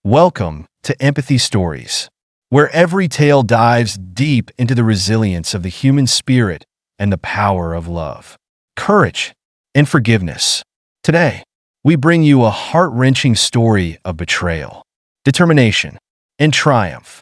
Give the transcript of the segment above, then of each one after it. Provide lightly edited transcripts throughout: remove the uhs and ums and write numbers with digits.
Welcome to Empathy Stories, where every tale dives deep into the resilience of the human spirit and the power of love, courage, and forgiveness. Today, we bring you a heart-wrenching story of betrayal, determination, and triumph.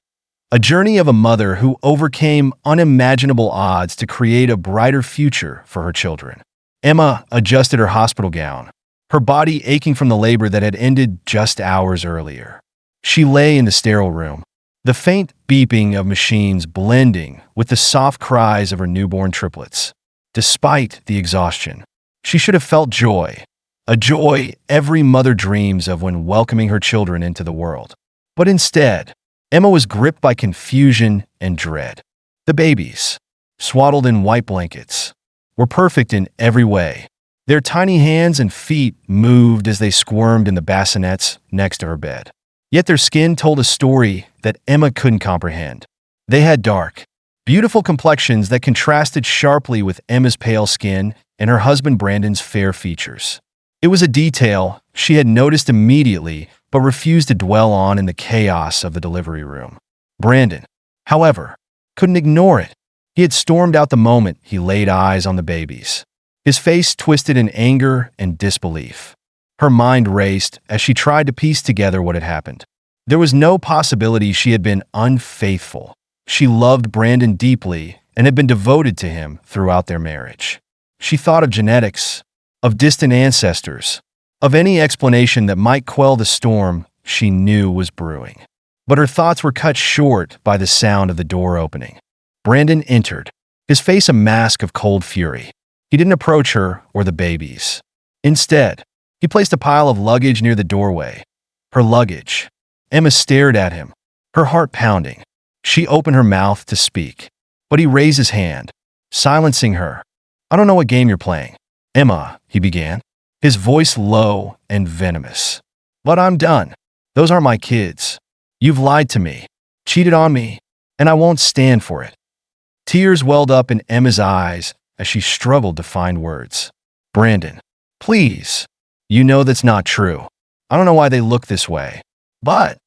A journey of a mother who overcame unimaginable odds to create a brighter future for her children. Emma adjusted her hospital gown, her body aching from the labor that had ended just hours earlier. She lay in the sterile room, the faint beeping of machines blending with the soft cries of her newborn triplets. Despite the exhaustion, she should have felt joy, a joy every mother dreams of when welcoming her children into the world. But instead, Emma was gripped by confusion and dread. The babies, swaddled in white blankets, were perfect in every way. Their tiny hands and feet moved as they squirmed in the bassinets next to her bed. Yet their skin told a story that Emma couldn't comprehend. They had dark, beautiful complexions that contrasted sharply with Emma's pale skin and her husband Brandon's fair features. It was a detail she had noticed immediately but refused to dwell on in the chaos of the delivery room. Brandon, however, couldn't ignore it. He had stormed out the moment he laid eyes on the babies, his face twisted in anger and disbelief. Her mind raced as she tried to piece together what had happened. There was no possibility she had been unfaithful. She loved Brandon deeply and had been devoted to him throughout their marriage. She thought of genetics, of distant ancestors, of any explanation that might quell the storm she knew was brewing. But her thoughts were cut short by the sound of the door opening. Brandon entered, his face a mask of cold fury. He didn't approach her or the babies. Instead, he placed a pile of luggage near the doorway. Her luggage. Emma stared at him, her heart pounding. She opened her mouth to speak, but he raised his hand, silencing her. "I don't know what game you're playing, Emma," he began, his voice low and venomous. "But I'm done. Those aren't my kids. You've lied to me, cheated on me, and I won't stand for it." Tears welled up in Emma's eyes as she struggled to find words. "Brandon, please. You know that's not true. I don't know why they look this way. But—"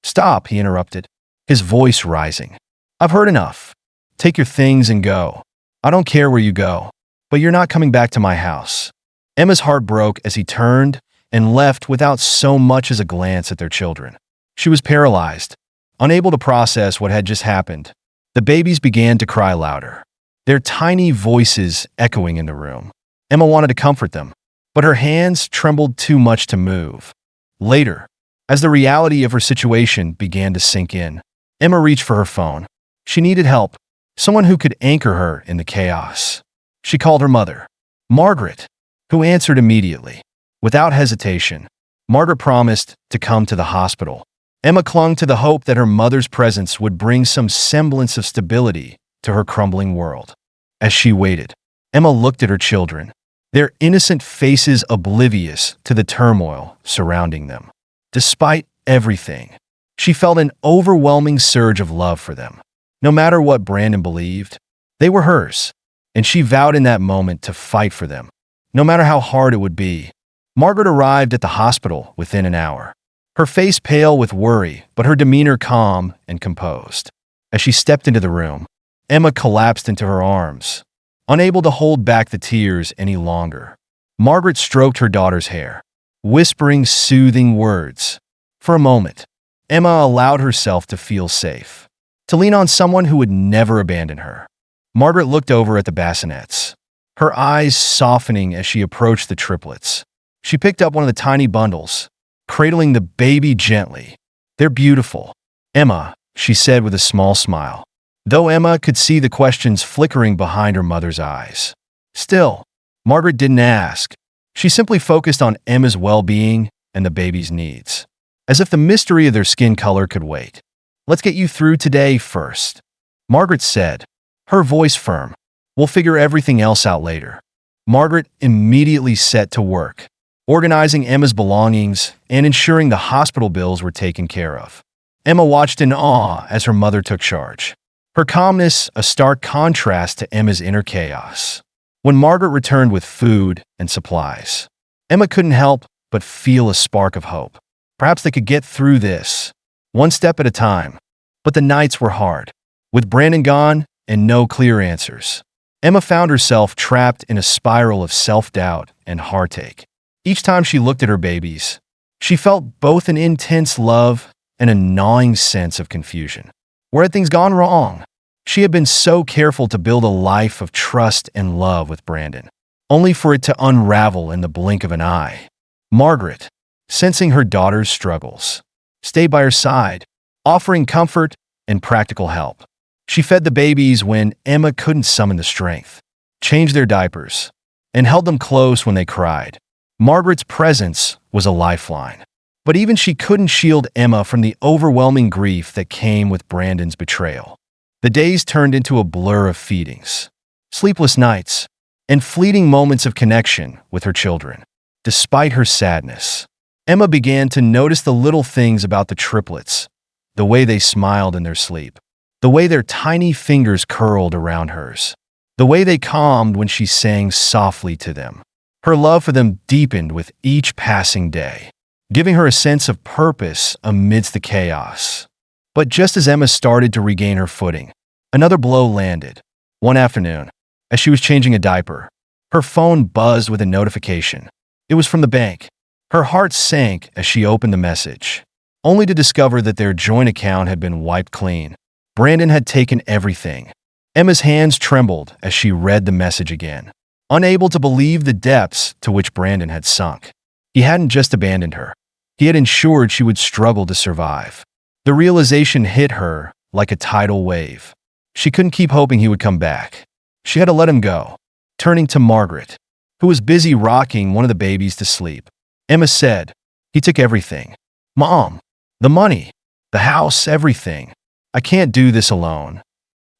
"Stop," he interrupted, his voice rising. "I've heard enough. Take your things and go. I don't care where you go, but you're not coming back to my house." Emma's heart broke as he turned and left without so much as a glance at their children. She was paralyzed, unable to process what had just happened. The babies began to cry louder, their tiny voices echoing in the room. Emma wanted to comfort them, but her hands trembled too much to move. Later, as the reality of her situation began to sink in, Emma reached for her phone. She needed help, someone who could anchor her in the chaos. She called her mother, Margaret, who answered immediately. Without hesitation, Margaret promised to come to the hospital. Emma clung to the hope that her mother's presence would bring some semblance of stability to her crumbling world. As she waited, Emma looked at her children, their innocent faces oblivious to the turmoil surrounding them. Despite everything, she felt an overwhelming surge of love for them. No matter what Brandon believed, they were hers, and she vowed in that moment to fight for them, no matter how hard it would be. Margaret arrived at the hospital within an hour, her face pale with worry, but her demeanor calm and composed. As she stepped into the room, Emma collapsed into her arms, unable to hold back the tears any longer. Margaret stroked her daughter's hair, whispering soothing words. For a moment, Emma allowed herself to feel safe, to lean on someone who would never abandon her. Margaret looked over at the bassinets, her eyes softening as she approached the triplets. She picked up one of the tiny bundles, cradling the baby gently. "They're beautiful, Emma," she said with a small smile, though Emma could see the questions flickering behind her mother's eyes. Still, Margaret didn't ask. She simply focused on Emma's well-being and the baby's needs, as if the mystery of their skin color could wait. "Let's get you through today first," Margaret said, her voice firm. "We'll figure everything else out later." Margaret immediately set to work, organizing Emma's belongings and ensuring the hospital bills were taken care of. Emma watched in awe as her mother took charge, her calmness a stark contrast to Emma's inner chaos. When Margaret returned with food and supplies, Emma couldn't help but feel a spark of hope. Perhaps they could get through this, one step at a time. But the nights were hard. With Brandon gone and no clear answers, Emma found herself trapped in a spiral of self-doubt and heartache. Each time she looked at her babies, she felt both an intense love and a gnawing sense of confusion. Where had things gone wrong? She had been so careful to build a life of trust and love with Brandon, only for it to unravel in the blink of an eye. Margaret, sensing her daughter's struggles, stayed by her side, offering comfort and practical help. She fed the babies when Emma couldn't summon the strength, changed their diapers, and held them close when they cried. Margaret's presence was a lifeline. But even she couldn't shield Emma from the overwhelming grief that came with Brandon's betrayal. The days turned into a blur of feedings, sleepless nights, and fleeting moments of connection with her children. Despite her sadness, Emma began to notice the little things about the triplets, the way they smiled in their sleep, the way their tiny fingers curled around hers, the way they calmed when she sang softly to them. Her love for them deepened with each passing day, giving her a sense of purpose amidst the chaos. But just as Emma started to regain her footing, another blow landed. One afternoon, as she was changing a diaper, her phone buzzed with a notification. It was from the bank. Her heart sank as she opened the message, only to discover that their joint account had been wiped clean. Brandon had taken everything. Emma's hands trembled as she read the message again, unable to believe the depths to which Brandon had sunk. He hadn't just abandoned her. He had ensured she would struggle to survive. The realization hit her like a tidal wave. She couldn't keep hoping he would come back. She had to let him go. Turning to Margaret, who was busy rocking one of the babies to sleep, Emma said, "He took everything. Mom, the money, the house, everything. I can't do this alone."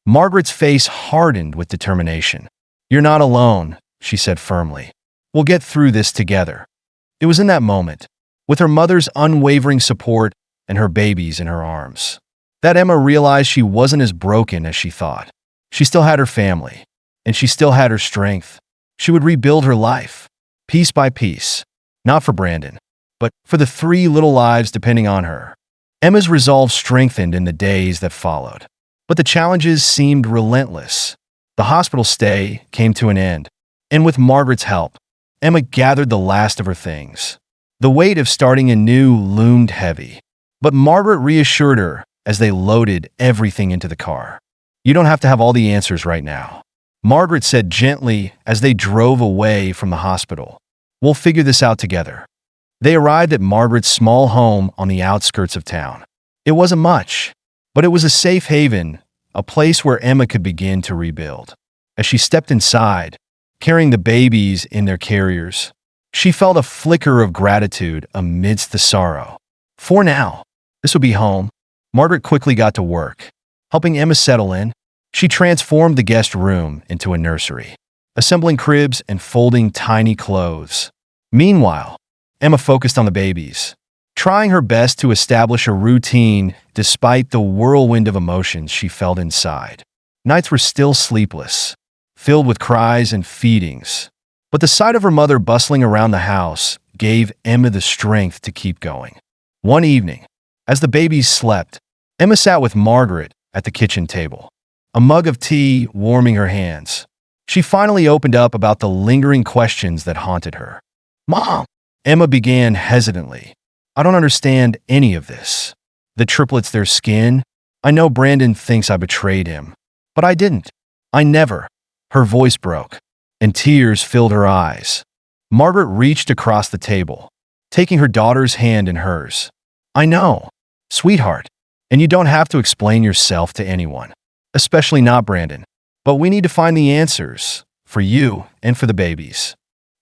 Margaret's face hardened with determination. "You're not alone," she said firmly. "We'll get through this together." It was in that moment, with her mother's unwavering support and her babies in her arms, that Emma realized she wasn't as broken as she thought. She still had her family, and she still had her strength. She would rebuild her life, piece by piece, not for Brandon, but for the 3 little lives depending on her. Emma's resolve strengthened in the days that followed, but the challenges seemed relentless. The hospital stay came to an end, and with Margaret's help, Emma gathered the last of her things. The weight of starting anew loomed heavy, but Margaret reassured her as they loaded everything into the car. "You don't have to have all the answers right now," Margaret said gently as they drove away from the hospital. "We'll figure this out together." They arrived at Margaret's small home on the outskirts of town. It wasn't much, but it was a safe haven, a place where Emma could begin to rebuild. As she stepped inside, carrying the babies in their carriers, she felt a flicker of gratitude amidst the sorrow. For now, this would be home. Margaret quickly got to work, helping Emma settle in. She transformed the guest room into a nursery, assembling cribs and folding tiny clothes. Meanwhile, Emma focused on the babies, trying her best to establish a routine despite the whirlwind of emotions she felt inside. Nights were still sleepless, filled with cries and feedings, but the sight of her mother bustling around the house gave Emma the strength to keep going. One evening, as the babies slept, Emma sat with Margaret at the kitchen table, a mug of tea warming her hands. She finally opened up about the lingering questions that haunted her. "Mom," Emma began hesitantly, "I don't understand any of this. The triplets, their skin. I know Brandon thinks I betrayed him, but I didn't. I never." Her voice broke, and tears filled her eyes. Margaret reached across the table, taking her daughter's hand in hers. "I know, sweetheart, and you don't have to explain yourself to anyone, especially not Brandon. But we need to find the answers, for you and for the babies."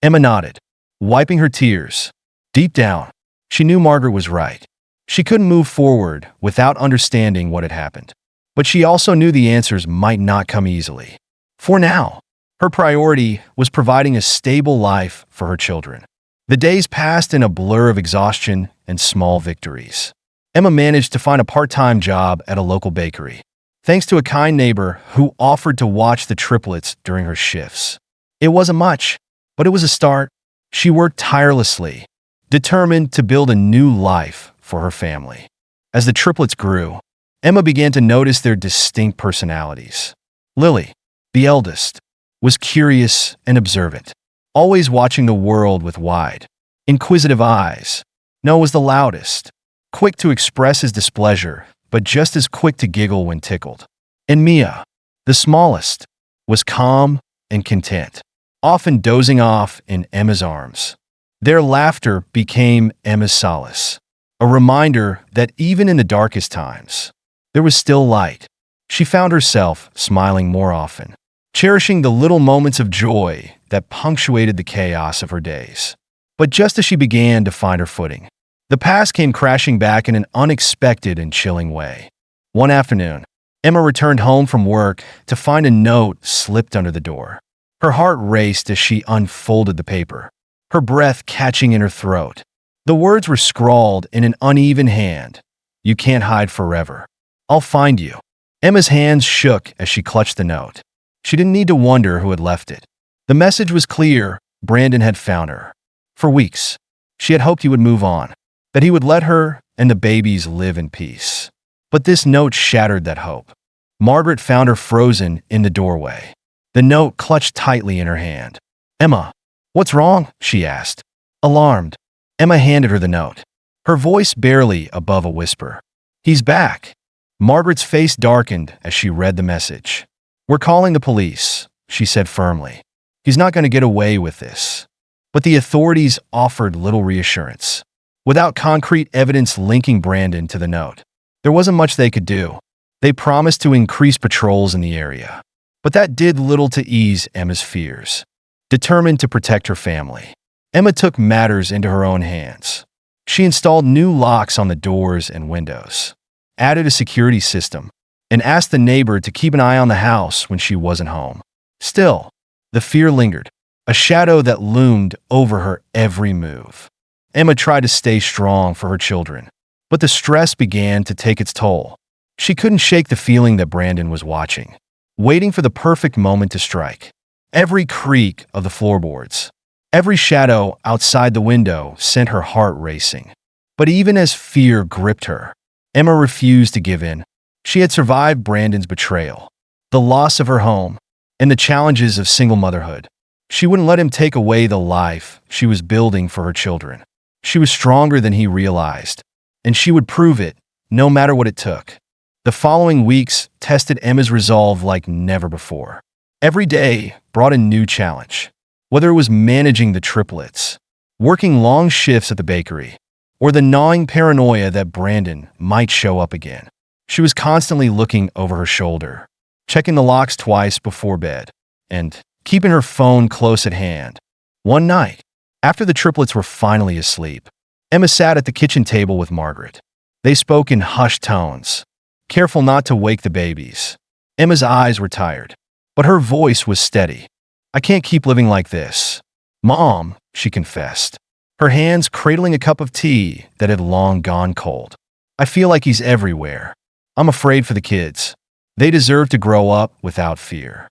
Emma nodded, wiping her tears. Deep down, she knew Margaret was right. She couldn't move forward without understanding what had happened. But she also knew the answers might not come easily. For now, her priority was providing a stable life for her children. The days passed in a blur of exhaustion and small victories. Emma managed to find a part-time job at a local bakery, thanks to a kind neighbor who offered to watch the triplets during her shifts. It wasn't much, but it was a start. She worked tirelessly, determined to build a new life for her family. As the triplets grew, Emma began to notice their distinct personalities. Lily, the eldest, was curious and observant, always watching the world with wide, inquisitive eyes. Noah was the loudest, quick to express his displeasure, but just as quick to giggle when tickled. And Mia, the smallest, was calm and content, often dozing off in Emma's arms. Their laughter became Emma's solace, a reminder that even in the darkest times, there was still light. She found herself smiling more often, cherishing the little moments of joy that punctuated the chaos of her days. But just as she began to find her footing, the past came crashing back in an unexpected and chilling way. One afternoon, Emma returned home from work to find a note slipped under the door. Her heart raced as she unfolded the paper, her breath catching in her throat. The words were scrawled in an uneven hand. "You can't hide forever. I'll find you." Emma's hands shook as she clutched the note. She didn't need to wonder who had left it. The message was clear. Brandon had found her. For weeks, she had hoped he would move on, that he would let her and the babies live in peace. But this note shattered that hope. Margaret found her frozen in the doorway, the note clutched tightly in her hand. "Emma, what's wrong?" she asked. Alarmed, Emma handed her the note, her voice barely above a whisper. "He's back." Margaret's face darkened as she read the message. "We're calling the police," she said firmly. "He's not going to get away with this." But the authorities offered little reassurance. Without concrete evidence linking Brandon to the note, there wasn't much they could do. They promised to increase patrols in the area, but that did little to ease Emma's fears. Determined to protect her family, Emma took matters into her own hands. She installed new locks on the doors and windows, added a security system, and asked the neighbor to keep an eye on the house when she wasn't home. Still, the fear lingered, a shadow that loomed over her every move. Emma tried to stay strong for her children, but the stress began to take its toll. She couldn't shake the feeling that Brandon was watching, waiting for the perfect moment to strike. Every creak of the floorboards, every shadow outside the window sent her heart racing. But even as fear gripped her, Emma refused to give in. She had survived Brandon's betrayal, the loss of her home, and the challenges of single motherhood. She wouldn't let him take away the life she was building for her children. She was stronger than he realized, and she would prove it, no matter what it took. The following weeks tested Emma's resolve like never before. Every day brought a new challenge, whether it was managing the triplets, working long shifts at the bakery, or the gnawing paranoia that Brandon might show up again. She was constantly looking over her shoulder, checking the locks twice before bed, and keeping her phone close at hand. One night, after the triplets were finally asleep, Emma sat at the kitchen table with Margaret. They spoke in hushed tones, careful not to wake the babies. Emma's eyes were tired, but her voice was steady. "I can't keep living like this, Mom," she confessed, her hands cradling a cup of tea that had long gone cold. "I feel like he's everywhere. I'm afraid for the kids. They deserve to grow up without fear."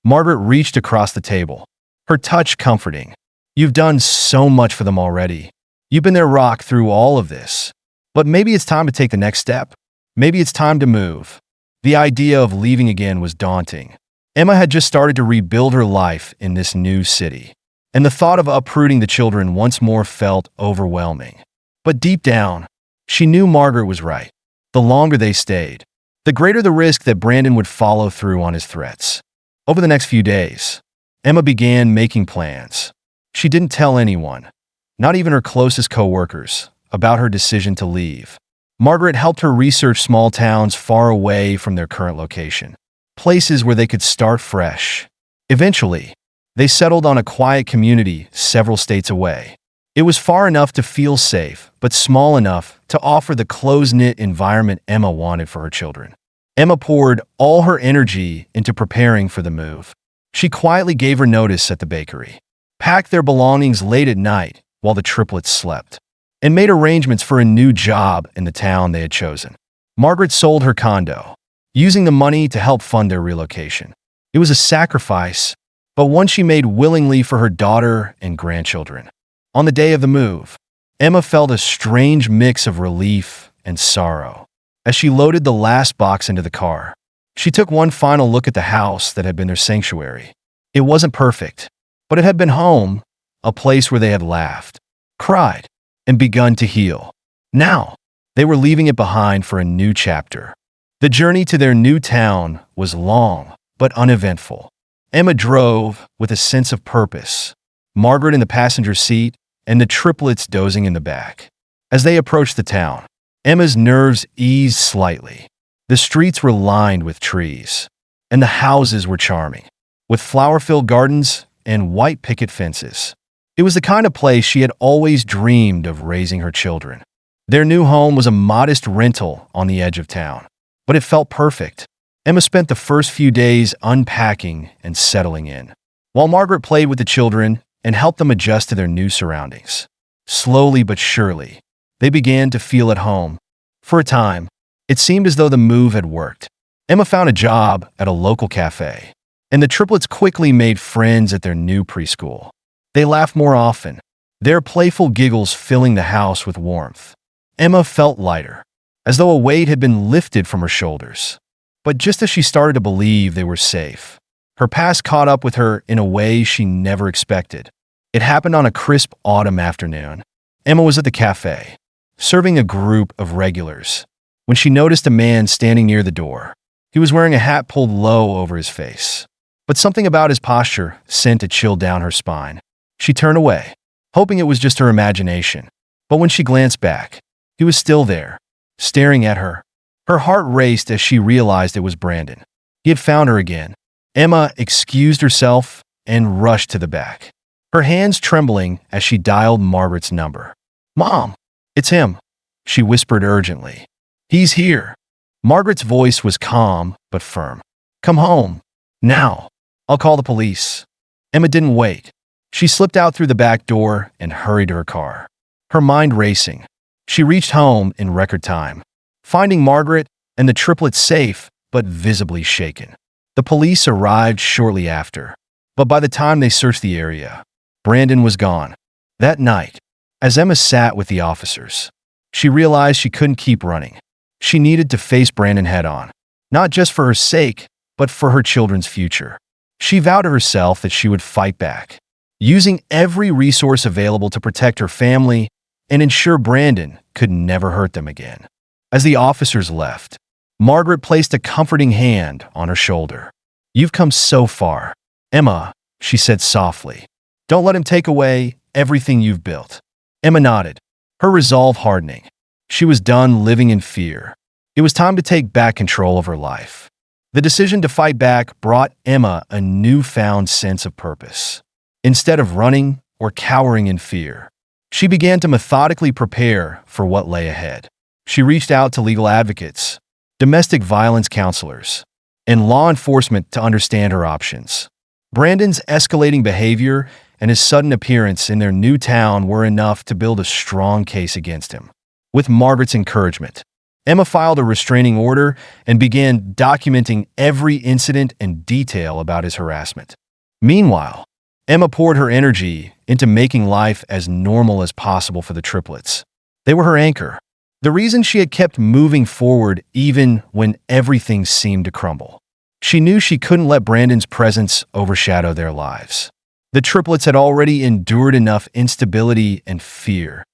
Margaret reached across the table, her touch comforting. "You've done so much for them already. You've been their rock through all of this. But maybe it's time to take the next step. Maybe it's time to move." The idea of leaving again was daunting. Emma had just started to rebuild her life in this new city, and the thought of uprooting the children once more felt overwhelming. But deep down, she knew Margaret was right. The longer they stayed, the greater the risk that Brandon would follow through on his threats. Over the next few days, Emma began making plans. She didn't tell anyone, not even her closest coworkers, about her decision to leave. Margaret helped her research small towns far away from their current location, places where they could start fresh. Eventually, they settled on a quiet community several states away. It was far enough to feel safe, but small enough to offer the close-knit environment Emma wanted for her children. Emma poured all her energy into preparing for the move. She quietly gave her notice at the bakery, packed their belongings late at night while the triplets slept, and made arrangements for a new job in the town they had chosen. Margaret sold her condo, using the money to help fund their relocation. It was a sacrifice, but one she made willingly for her daughter and grandchildren. On the day of the move, Emma felt a strange mix of relief and sorrow. As she loaded the last box into the car, she took one final look at the house that had been their sanctuary. It wasn't perfect, but it had been home, a place where they had laughed, cried, and begun to heal. Now, they were leaving it behind for a new chapter. The journey to their new town was long but uneventful. Emma drove with a sense of purpose, Margaret in the passenger seat, and the triplets dozing in the back. As they approached the town, Emma's nerves eased slightly. The streets were lined with trees, and the houses were charming, with flower-filled gardens and white picket fences. It was the kind of place she had always dreamed of raising her children. Their new home was a modest rental on the edge of town, but it felt perfect. Emma spent the first few days unpacking and settling in, while Margaret played with the children and helped them adjust to their new surroundings. Slowly but surely, they began to feel at home. For a time, it seemed as though the move had worked. Emma found a job at a local cafe, and the triplets quickly made friends at their new preschool. They laughed more often, their playful giggles filling the house with warmth. Emma felt lighter, as though a weight had been lifted from her shoulders. But just as she started to believe they were safe, her past caught up with her in a way she never expected. It happened on a crisp autumn afternoon. Emma was at the cafe, serving a group of regulars, when she noticed a man standing near the door. He was wearing a hat pulled low over his face, but something about his posture sent a chill down her spine. She turned away, hoping it was just her imagination. But when she glanced back, he was still there, staring at her. Her heart raced as she realized it was Brandon. He had found her again. Emma excused herself and rushed to the back, her hands trembling as she dialed Margaret's number. "Mom, it's him," she whispered urgently. "He's here." Margaret's voice was calm but firm. "Come home. Now. I'll call the police." Emma didn't wait. She slipped out through the back door and hurried to her car, her mind racing. She reached home in record time, finding Margaret and the triplets safe but visibly shaken. The police arrived shortly after, but by the time they searched the area, Brandon was gone. That night, as Emma sat with the officers, she realized she couldn't keep running. She needed to face Brandon head-on, not just for her sake, but for her children's future. She vowed to herself that she would fight back, using every resource available to protect her family and ensure Brandon could never hurt them again. As the officers left, Margaret placed a comforting hand on her shoulder. "You've come so far, Emma," she said softly. "Don't let him take away everything you've built." Emma nodded, her resolve hardening. She was done living in fear. It was time to take back control of her life. The decision to fight back brought Emma a newfound sense of purpose. Instead of running or cowering in fear, she began to methodically prepare for what lay ahead. She reached out to legal advocates, domestic violence counselors, and law enforcement to understand her options. Brandon's escalating behavior and his sudden appearance in their new town were enough to build a strong case against him. With Margaret's encouragement, Emma filed a restraining order and began documenting every incident and detail about his harassment. Meanwhile, Emma poured her energy into making life as normal as possible for the triplets. They were her anchor, the reason she had kept moving forward even when everything seemed to crumble. She knew she couldn't let Brandon's presence overshadow their lives. The triplets had already endured enough instability and fear.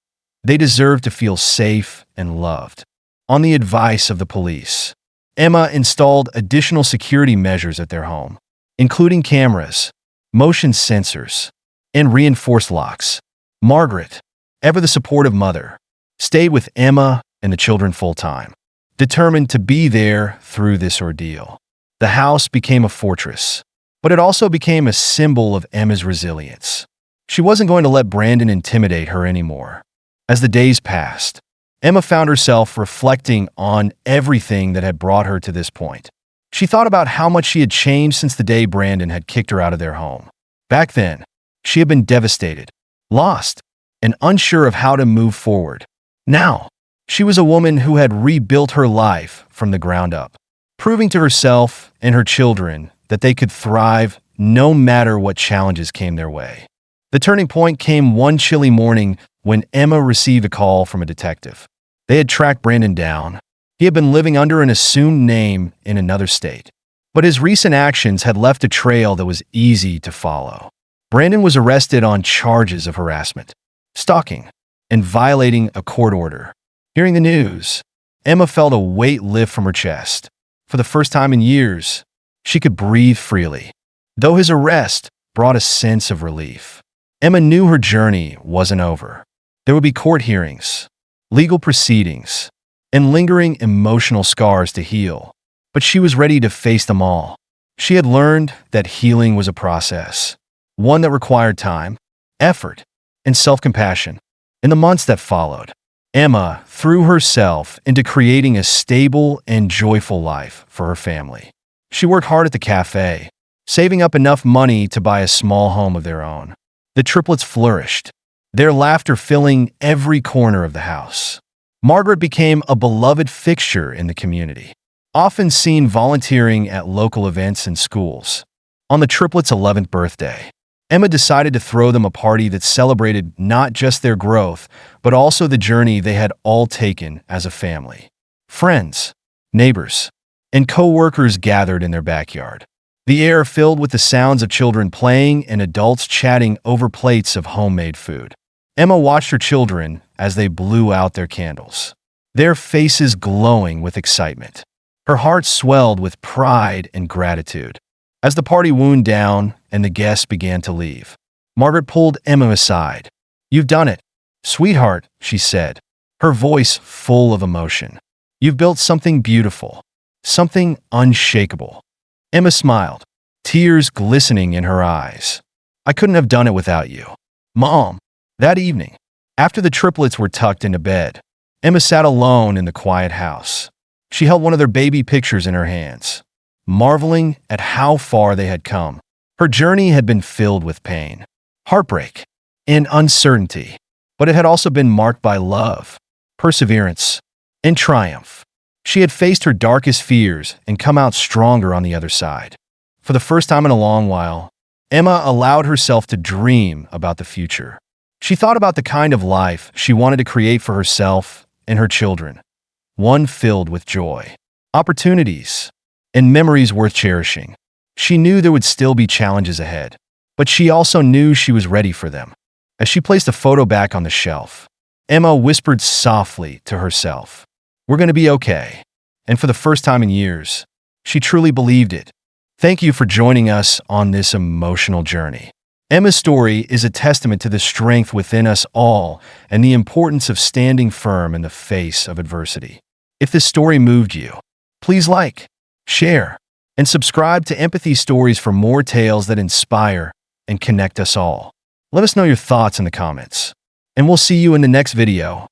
They deserved to feel safe and loved. On the advice of the police, Emma installed additional security measures at their home, including cameras, motion sensors, and reinforced locks. Margaret, ever the supportive mother, stayed with Emma and the children full-time, determined to be there through this ordeal. The house became a fortress, but it also became a symbol of Emma's resilience. She wasn't going to let Brandon intimidate her anymore. As the days passed, Emma found herself reflecting on everything that had brought her to this point. She thought about how much she had changed since the day Brandon had kicked her out of their home. Back then, she had been devastated, lost, and unsure of how to move forward. Now, she was a woman who had rebuilt her life from the ground up, proving to herself and her children that they could thrive no matter what challenges came their way. The turning point came one chilly morning when Emma received a call from a detective. They had tracked Brandon down. He had been living under an assumed name in another state, but his recent actions had left a trail that was easy to follow. Brandon was arrested on charges of harassment, stalking, and violating a court order. Hearing the news, Emma felt a weight lift from her chest. For the first time in years, she could breathe freely. Though his arrest brought a sense of relief, Emma knew her journey wasn't over. There would be court hearings, legal proceedings, and lingering emotional scars to heal. But she was ready to face them all. She had learned that healing was a process, one that required time, effort, and self-compassion. In the months that followed, Emma threw herself into creating a stable and joyful life for her family. She worked hard at the cafe, saving up enough money to buy a small home of their own. The triplets flourished, their laughter filling every corner of the house. Margaret became a beloved fixture in the community, often seen volunteering at local events and schools. On the triplets' 11th birthday, Emma decided to throw them a party that celebrated not just their growth, but also the journey they had all taken as a family. Friends, neighbors, and co-workers gathered in their backyard. The air filled with the sounds of children playing and adults chatting over plates of homemade food. Emma watched her children as they blew out their candles, their faces glowing with excitement. Her heart swelled with pride and gratitude. As the party wound down and the guests began to leave, Margaret pulled Emma aside. "You've done it, sweetheart," she said, her voice full of emotion. "You've built something beautiful, something unshakable." Emma smiled, tears glistening in her eyes. "I couldn't have done it without you, Mom." That evening, after the triplets were tucked into bed, Emma sat alone in the quiet house. She held one of their baby pictures in her hands, marveling at how far they had come. Her journey had been filled with pain, heartbreak, and uncertainty, but it had also been marked by love, perseverance, and triumph. She had faced her darkest fears and come out stronger on the other side. For the first time in a long while, Emma allowed herself to dream about the future. She thought about the kind of life she wanted to create for herself and her children, one filled with joy, opportunities, and memories worth cherishing. She knew there would still be challenges ahead, but she also knew she was ready for them. As she placed a photo back on the shelf, Emma whispered softly to herself, "We're going to be okay." And for the first time in years, she truly believed it. Thank you for joining us on this emotional journey. Emma's story is a testament to the strength within us all and the importance of standing firm in the face of adversity. If this story moved you, please like, share, and subscribe to Empathy Stories for more tales that inspire and connect us all. Let us know your thoughts in the comments, and we'll see you in the next video.